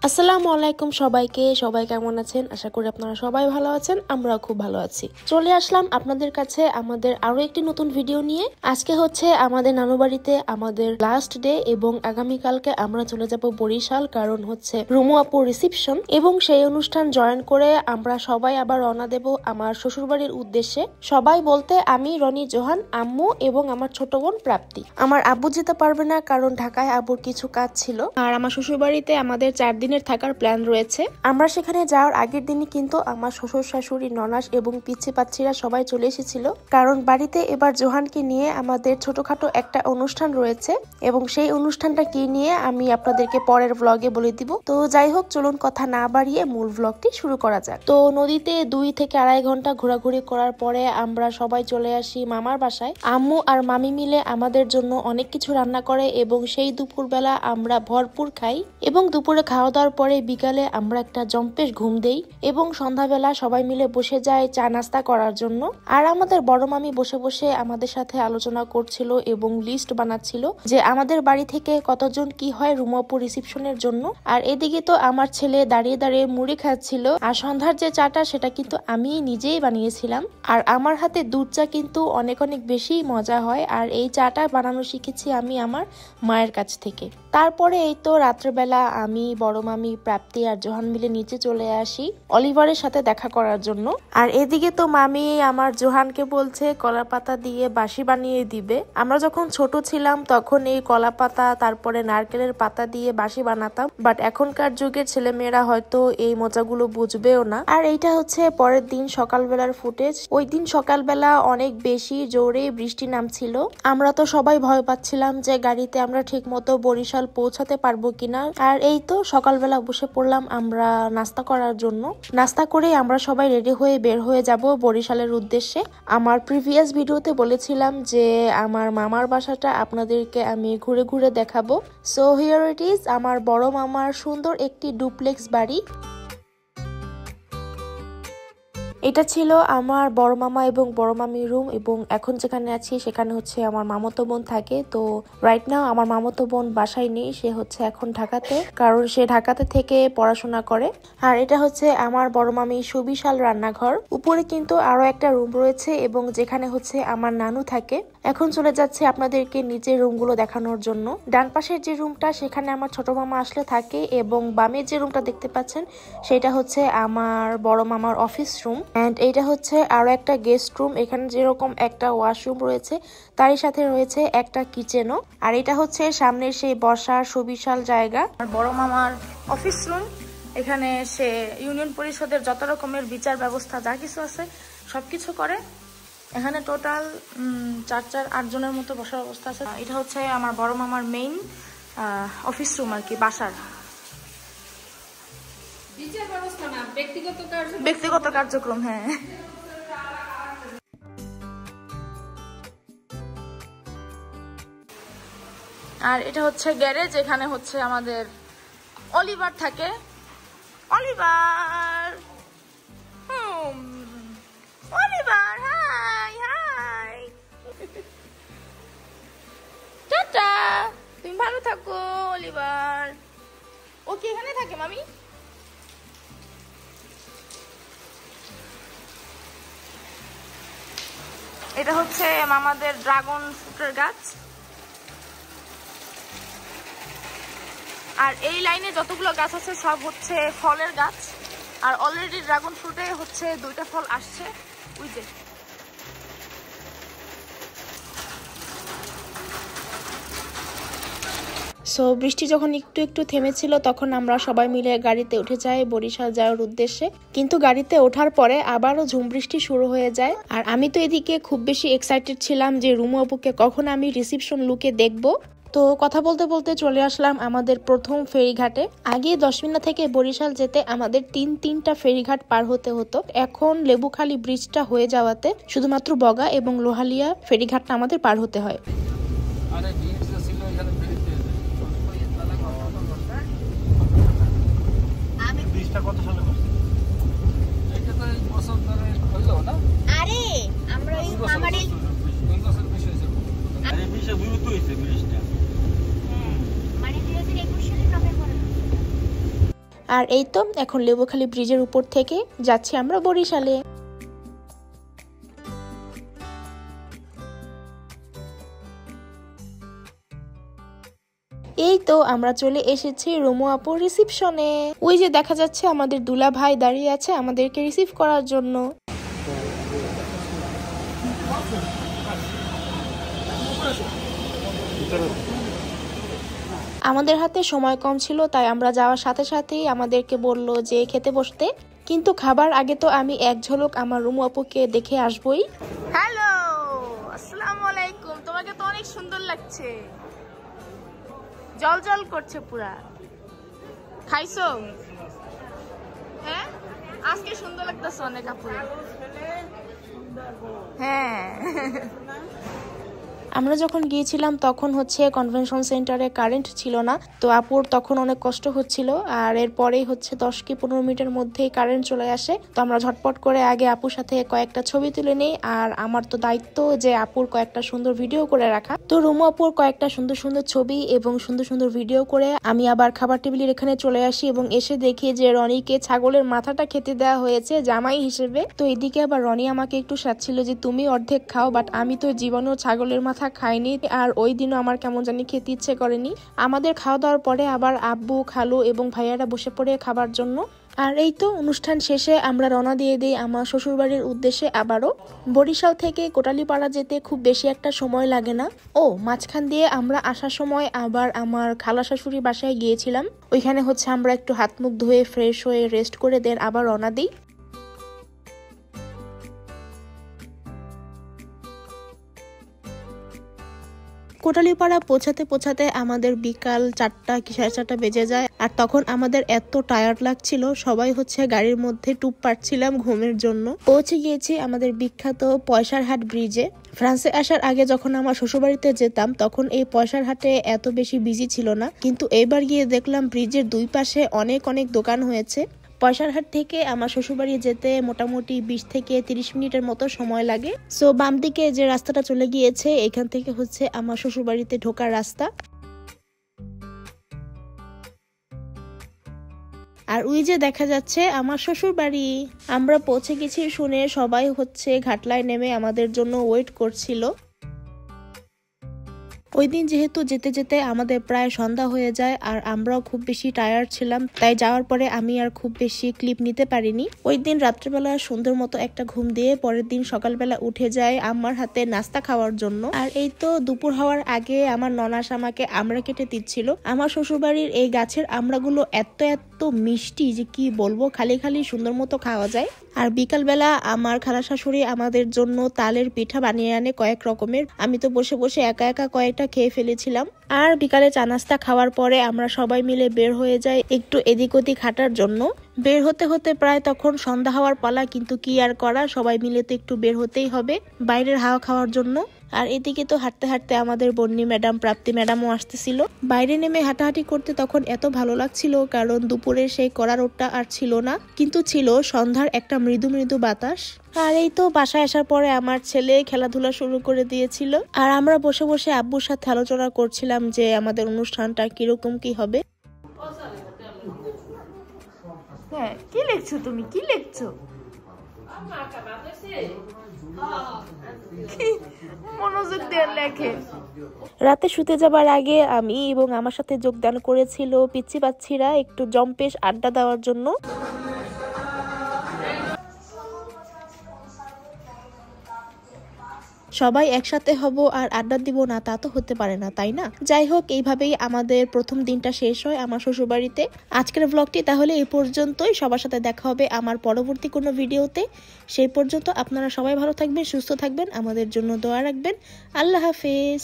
আসসালামু আলাইকুম সবাইকে কেমন আছেন? আশা করি আপনারা সবাই ভালো আছেন। আমরাও খুব ভালো আছি। চলে আসলাম আপনাদের কাছে আমাদের আরো একটি নতুন ভিডিও নিয়ে। আজকে হচ্ছে আমাদের নানু বাড়িতে আমাদের লাস্ট ডে এবং আগামীকালকে আমরা চলে যাব বরিশাল, কারণ হচ্ছে রুমু আপুর রিসেপশন এবং সেই অনুষ্ঠান জয়েন করে আমরা সবাই আবার রওনা দেব আমার শ্বশুরবাড়ির উদ্দেশ্যে। সবাই বলতে আমি, রনি, জোহান, আম্মু এবং আমার ছোট বোন প্রাপ্তি। আমার আব্বু যেতে পারবে না কারণ ঢাকায় আব্বুর কিছু কাজ ছিল, আর আমার শ্বশুরবাড়িতে আমাদের 4 দিনের থাকার প্ল্যান রয়েছে। আমরা সেখানে যাওয়ার আগের দিনই কিন্তু আমার শ্বশুর শাশুড়ি, ননাস এবং পিচ্ছি পাচ্ছিরা সবাই চলে এসেছিল, কারণ বাড়িতে এবার জোহানকে নিয়ে আমাদের ছোটখাটো একটা অনুষ্ঠান রয়েছে এবং সেই অনুষ্ঠানটা কি নিয়ে আমি আপনাদেরকে পরের ব্লগে বলে দিব। তো যাই হোক, চলুন কথা না বাড়িয়ে মূল ব্লগটি শুরু করা যাক। তো নদীতে 2 থেকে আড়াই ঘন্টা ঘোরাঘুরি করার পরে আমরা সবাই চলে আসি মামার বাসায়। আম্মু আর মামি মিলে আমাদের জন্য অনেক কিছু রান্না করে এবং সেই দুপুরবেলা আমরা ভরপুর খাই এবং দুপুরে খাওয়া দাওয়ার পরে বিকালে আমরা একটা জম্পেশ ঘুম দেই এবং সন্ধ্যাবেলা সবাই মিলে বসে যায় চা নাস্তা করার জন্য। আর আমাদের বড় মামি বসে বসে আমাদের সাথে আলোচনা করছিল এবং লিস্ট বানাচ্ছিল যে আমাদের বাড়ি থেকে কতজন কি হয় রুমাপুর রিসেপশনের জন্য। আর এদিকে তো আমার ছেলে দাঁড়িয়ে দাঁড়িয়ে মুড়ি খাচ্ছিল, আর সন্ধ্যার যে চাটা সেটা কিন্তু আমি নিজেই বানিয়েছিলাম। আর আমার হাতে দুধ চা কিন্তু অনেক অনেক বেশি মজা হয়, আর এই চাটা বানানো শিখেছি আমি আমার মায়ের কাছ থেকে। তারপরে এই তো রাত্রেবেলা আমি, বড় মামি, প্রাপ্তি আর জোহান মিলে নিচে চলে আসি অলিভারের সাথে দেখা করার জন্য। আর এদিকে তো মামি আমার জোহানকে বলছে কলা পাতা দিয়ে বাঁশি বানিয়ে দিবে। আমরা যখন ছোট ছিলাম তখন এই কলা পাতা তারপরে নারকেলের পাতা দিয়ে বাঁশি বানাতাম, বাট এখনকার যুগের ছেলেমেয়েরা হয়তো এই মজাগুলো বুঝবেও না। আর এইটা হচ্ছে পরের দিন সকালবেলার ফুটেজ। ওই দিন সকালবেলা অনেক বেশি জোরে বৃষ্টি নামছিল। আমরা তো সবাই ভয় পাচ্ছিলাম যে গাড়িতে আমরা ঠিক মতো বরিশাল পৌঁছাতে পারবো কিনা। আর এই তো সকালবেলা বসে পড়লাম আমরা নাস্তা করার জন্য। নাস্তা করে আমরা সবাই রেডি হয়ে বের হয়ে যাব বরিশালের উদ্দেশ্যে। আমার প্রিভিয়াস ভিডিওতে বলেছিলাম যে আমার মামার বাসাটা আপনাদেরকে আমি ঘুরে ঘুরে দেখাবো। সো হিয়ার ইট ইজ, আমার বড় মামার সুন্দর একটি ডুপ্লেক্স বাড়ি। এটা ছিল আমার বড় মামা এবং বড় মামির রুম, এবং এখন যেখানে আছি সেখানে হচ্ছে আমার মামাতো বোন থাকে। তো রাইট নাও আমার মামাতো বোন বাসায় নেই, সে হচ্ছে এখন ঢাকাতে, কারণ সে ঢাকাতে থেকে পড়াশোনা করে। আর এটা হচ্ছে আমার বড় মামির সুবিশাল রান্নাঘর। উপরে কিন্তু আরো একটা রুম রয়েছে এবং যেখানে হচ্ছে আমার নানু থাকে। এখন চলে যাচ্ছে আপনাদেরকে নিচের রুমগুলো দেখানোর জন্য। ডান পাশের যে রুমটা সেখানে আমার ছোট মামা আসলে থাকে, এবং বামের যে রুমটা দেখতে পাচ্ছেন সেটা হচ্ছে আমার বড় মামার অফিস রুম। এন্ড এইটা হচ্ছে আরো একটা গেস্ট রুম। এখানে যেরকম একটা ওয়াশরুম রয়েছে তারই সাথে রয়েছে একটা কিচেনও। আর এটা হচ্ছে সামনের সেই বসার সুবিশাল জায়গা। আর বড় মামার অফিস রুম, এখানে সে ইউনিয়ন পরিষদের যত রকমের বিচার ব্যবস্থা যা কিছু আছে সবকিছু করে। এখানে টোটাল 4-8 জনের মতো বসার অবস্থা আছে। এটা হচ্ছে আমার বড় মামার মেইন অফিস রুম আর কি, বাসার ব্যক্তিগত কার্যক্রম। হ্যাঁ, আর এটা হচ্ছে গ্যারেজ, এখানে হচ্ছে আমাদের অলিভার থাকে। Oliver, Oliver, high high, tata, তুমি ভালো থাকো অলিভার। ও কি এখানে থাকে মামি? এটা হচ্ছে মামাদের ড্রাগন ফ্রুটের গাছ। আর এই লাইনে যতগুলো গাছ আছে সব হচ্ছে ফলের গাছ। আর অলরেডি ড্রাগন ফ্রুটে হচ্ছে 2টা ফল আসছে, ওই যে। সো বৃষ্টি যখন একটু একটু থেমেছিল তখন আমরা সবাই মিলে গাড়িতে উঠে যাই বরিশাল যাওয়ার উদ্দেশ্যে। কিন্তু গাড়িতে ওঠার পরে আবারও ঝুম বৃষ্টি শুরু হয়ে যায়। আর আমি তো এদিকে খুব বেশি এক্সাইটেড ছিলাম যে রুমু আপুকে কখন আমি রিসেপশন লুকে দেখবো। তো কথা বলতে বলতে চলে আসলাম আমাদের প্রথম ফেরিঘাটে। আগে 10 মিনিট থেকে বরিশাল যেতে আমাদের 3টা ফেরিঘাট পার হতে হতো। এখন লেবুখালী ব্রিজটা হয়ে যাওয়াতে শুধুমাত্র বগা এবং লোহালিয়া ফেরিঘাটটা আমাদের পার হতে হয়। আরে আমরা এই মামারে আরে বিশে বিরত হইছে ব্রিজটা। হ্যাঁ মানে 2021 সালে নভেম্বরে। আর এই তো এখন লেবুখালী ব্রিজের উপর থেকে যাচ্ছি আমরা বরিশালে। এই তো আমরা চলে এসেছি রুমু আপুর রিসিপশনে। ওই যে দেখা যাচ্ছে আমাদের দুলা ভাই দাঁড়িয়ে আছে আমাদেরকে রিসিভ করার জন্য। আমাদের হাতে সময় কম ছিল, তাই আমরা যাওয়ার সাথে সাথেই আমাদেরকে বললো যে খেতে বসতে, কিন্তু খাবার আগে তো আমি এক ঝলক আমার রুমু আপুকে দেখে আসবই। হ্যালো, আসসালামু আলাইকুম। তোমাকে তো অনেক সুন্দর লাগছে, জল জল করছে পুরা। খাইছো? হ্যাঁ, আজকে সুন্দর লাগতেছে অনেক আপু। হ্যাঁ, আমরা যখন গিয়েছিলাম তখন হচ্ছে কনভেনশন সেন্টারে কারেন্ট ছিল না, তো আপুর তখন অনেক কষ্ট হচ্ছিল। আর এরপরেই হচ্ছে 10 কি 15 মিনিটের মধ্যেই কারেন্ট চলে আসে, তো আমরা ঝটপট করে আগে আপুর সাথে কয়েকটা ছবি তুলে নিই। আর আমার তো দায়িত্ব যে আপুর কয়েকটা সুন্দর ভিডিও করে রাখা, তো রুমু আপুর কয়েকটা সুন্দর সুন্দর ছবি এবং সুন্দর সুন্দর ভিডিও করে আমি আবার খাবার টেবিলের এখানে চলে আসি এবং এসে দেখি যে রনিকে ছাগলের মাথাটা খেতে দেওয়া হয়েছে জামাই হিসেবে। তো এদিকে আবার রনি আমাকে একটু সাচ্ছিল যে তুমি অর্ধেক খাও, বাট আমি তো জীবনেও ছাগলের মাথা খাইনি, আর ওই দিনও আমার কেমন জানি খেতে ইচ্ছে করেনি। আমাদের খাওয়া দাওয়ার পরে আবার আব্বু, খালু এবং ভাইয়ারা বসে পড়ে খাবার জন্য। আর এই তো অনুষ্ঠান শেষে আমরা রওনা দিয়ে দিই আমার শ্বশুরবাড়ির উদ্দেশ্যে আবারও। বরিশাল থেকে কোটালীপাড়া যেতে খুব বেশি একটা সময় লাগে না। ও মাঝখান দিয়ে আমরা আসার সময় আবার আমার খালা শাশুড়ি বাসায় গিয়েছিলাম, ওইখানে হচ্ছে আমরা একটু হাত মুখ ধুয়ে ফ্রেশ হয়ে রেস্ট করে দেন আবার রওনা দিই। কোটালীপাড়া পৌঁছাতে পৌঁছাতে আমাদের বিকাল 4টা কি 4:30 বেজে যায়। আর তখন আমাদের এত টায়ার্ড লাগছিল, সবাই হচ্ছে গাড়ির মধ্যে টুপ পাচ্ছিলাম ঘুমের জন্য। পৌঁছে গিয়েছি আমাদের বিখ্যাত পয়সার হাট ব্রিজে। ফ্রান্সে আসার আগে যখন আমার শ্বশুরবাড়িতে যেতাম তখন এই পয়সার হাটে এত বেশি বিজি ছিল না, কিন্তু এবার গিয়ে দেখলাম ব্রিজের দুই পাশে অনেক অনেক দোকান হয়েছে। পয়সার হাট থেকে আমার শ্বশুরবাড়ি যেতে মোটামুটি 20 থেকে 30 মিনিটের মতো সময় লাগে। সো বাম দিকে যে রাস্তাটা চলে গিয়েছে এখান থেকে হচ্ছে আমার শ্বশুরবাড়িতে ঢোকার রাস্তা। আর ওই যে দেখা যাচ্ছে আমার শ্বশুর বাড়ি। আমরা পৌঁছে গেছি শুনে সবাই হচ্ছে ঘাটলায় নেমে আমাদের জন্য ওয়েট করছিল। ওই দিন যেহেতু যেতে যেতে আমাদের প্রায় সন্ধ্যা হয়ে যায় আর আমরাও খুব বেশি টায়ার্ড ছিলাম, তাই যাওয়ার পরে আমি আর খুব বেশি ক্লিপ নিতে পারিনি। ওই দিন রাত্রেবেলা সুন্দর মতো একটা ঘুম দিয়ে পরের দিন সকালবেলা উঠে যায় আমার হাতে নাস্তা খাওয়ার জন্য। আর এই তো দুপুর হওয়ার আগে আমার ননাস আমাকে আমড়া কেটে দিচ্ছিল। আমার শ্বশুরবাড়ির এই গাছের আমড়াগুলো এত এত মিষ্টি যে কি বলবো, খালি খালি সুন্দর মতো খাওয়া যায়। আর বিকালবেলা আমার খালা শাশুড়ি আমাদের জন্য তালের পিঠা বানিয়ে আনে কয়েক রকমের। আমি তো বসে বসে একা একা কয়েকটা খেয়ে ফেলেছিলাম। আর বিকালে চা নাস্তা খাওয়ার পরে আমরা সবাই মিলে বের হয়ে যাই একটু এদিক ওদিক হাঁটার জন্য। বের হতে হতে প্রায় তখন সন্ধ্যা হওয়ার পালা, কিন্তু কি আর করা, সবাই মিলে তো একটু বের হতেই হবে বাইরের হাওয়া খাওয়ার জন্য। আর এদিকে তো হাঁটতে হাঁটতে আমাদের বন্নি ম্যাডাম, প্রাপ্তি ম্যাডামও আসতেছিল। বাইরে নেমে হাঁটাহাঁটি করতে তখন এত ভালো লাগছিল, কারণ দুপুরের সেই কড়া রোদটা আর ছিল না, কিন্তু ছিল সন্ধ্যার একটা মৃদু মৃদু বাতাস। আর এই তো বাসায় আসার পরে আমার ছেলে খেলাধুলা শুরু করে দিয়েছিল, আর আমরা বসে বসে আব্বুর সাথে আলোচনা করছিলাম যে আমাদের অনুষ্ঠানটা কিরকম কি হবে। হ্যাঁ, কি লিখছো তুমি? কি লিখছো? মনোযোগ দিয়ে লেখে। রাতে শুতে যাবার আগে আমি এবং আমার সাথে যোগদান করেছিল পিচ্চি বাচ্চিরা একটু জম্পেশ আড্ডা দেওয়ার জন্য। সবাই একসাথে হব আর আড্ডা দিব না তা তো হতে পারে না, তাই না? যাই হোক, এইভাবেই আমাদের প্রথম দিনটা শেষ হয় আমার শ্বশুরবাড়িতে। আজকের ব্লগটি তাহলে এই পর্যন্তই। সবার সাথে দেখা হবে আমার পরবর্তী কোনো ভিডিওতে। সেই পর্যন্ত আপনারা সবাই ভালো থাকবেন, সুস্থ থাকবেন, আমাদের জন্য দোয়া রাখবেন। আল্লাহ হাফেজ।